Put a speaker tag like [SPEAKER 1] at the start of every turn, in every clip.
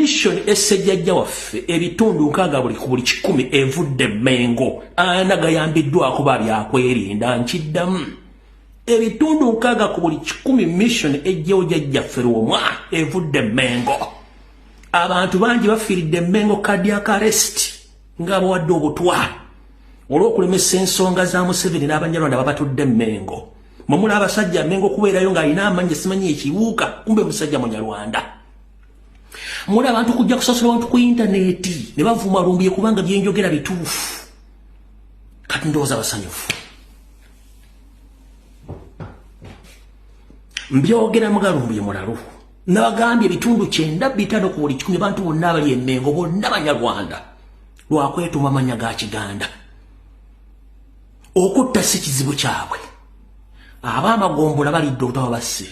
[SPEAKER 1] mission essejjajja waffe ebitundu nkaga buli ku buli 10 evudde Mengo ana gayambiddwako babyakwerinda nkiddamu ebitundu nkaga ku buli 10 mission ejjewo jjajjaffe Rwomwa evudde Mengo abantu bangi bafiiridde Mengo cardiac arrest nga bawadde obutwa olw'okulemesa ensonga za Museveni n'Abanyarwanda babatudde Mengo mumula abasajja Mengo kubeerayo ng'alina amanyi simanyi ekiwuka kumbe musajja Munyarwanda mula abantu kujja kusasula abantu ku interneti ne bavuma Lumbuye kubanga byenjogera bituufu kati ndowooza basanyufu mbyogera muga Lumbuye mulalu nabagambye ebitundu 9 ku buli 10 bantu bonna abali e Mengo bonna Banyarwanda lwakwetuma amanya ga Kiganda okutta si kizibu kyabwe ab'amagombola balidde obutwa basse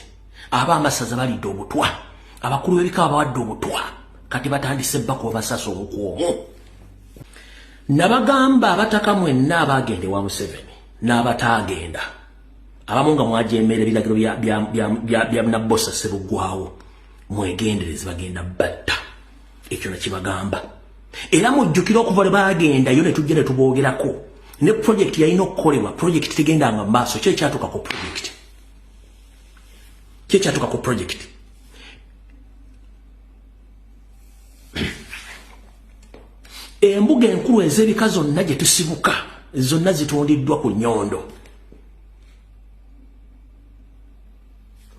[SPEAKER 1] ab'amasaza balidde obutwa abakulu b'ebika bawadde obutwa kati batandise bako basasa obukwomu nabagamba abataka mwenna abagende wa Museveni n'abatagenda abamu nga mwajemera ebiragiro bya Bossa Sserugwawo mwegendereze bagenda batta ekyo nakibagamba era mujjukira okuva lwe bagenda yo ne tujja ne tuboogerako ne project yalina okukolebwa project tegenda nga maaso kyekyatuuka ku project embuga enkulu ez'ebika zonna gye tusibuka zonna zitundiddwa ku nnyondo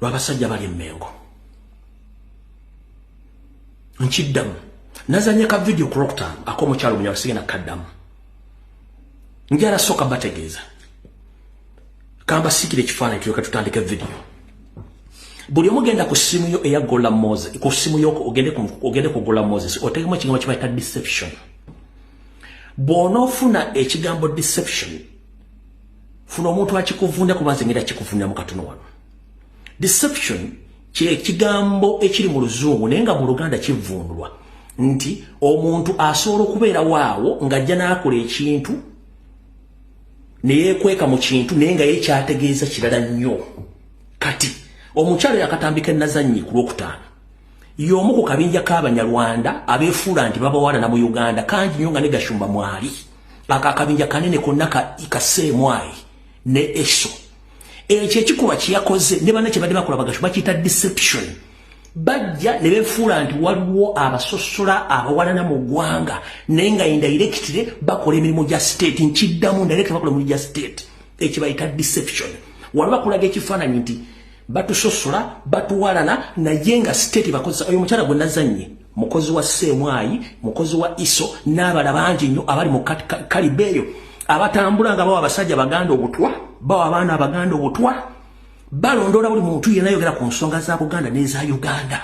[SPEAKER 1] lw'abasajja bali Mengo nkiddamu nazanye ka video ku Rocktown ak'omukyalo Munyabasigena kaddamu njala soka bategeeza kamba sikire ekifaananyi tulyoka tutandika video buli omugenda ku simu yo eya Gola Moses ku simu yo ogende ku Gola Moses otegemu ekigambo kibayita deception bw'onoofuna ekigambo deception funa omuntu akikuvunda kubanze ngera kikuvunda mu katono wano deception kye kigambo ekiri mu Luzungu naye nga mu Luganda kivundulwa nti omuntu asobola okubeera waawo ng'ajja n'akola ekintu neyekweka mu kintu naye nga ye kyategeeza kirala nnyo kati omukyalo yakatambika Nazannyi ku Lwokutaano y'omu ku kabinja k'Abanyarwanda abeefuula nti babawalana mu Uganda kangi nnyo nga ne Gashumba mwali akakabinja kanene konna kaseemwayi ne eso ekyo ekikuba kyeyakoze ne banne kyebadde bakola Bagashumba bakiyita deception bajja ne beefuula nti waliwo abasosola abawalana mu ggwanga naye nga indirectly bakola emirimu gya state nkiddamu indirectly bakola emirimu gya state ekyo bayita deception wali bakulaga ekifaananyi nti batusosola batuwalana naye nga state bakozesa oyo mukyala gwe Nazannyi mukozi wa Seemwayi mukozi wa Iso n'abala bangi nnyo abali mu kalibeeyo abatambula nga bawa abasajja Baganda obutwa bawa abaana Abaganda obutwa balondoola buli muntu yenna ayogera ku nsonga za Buganda n'eza Uganda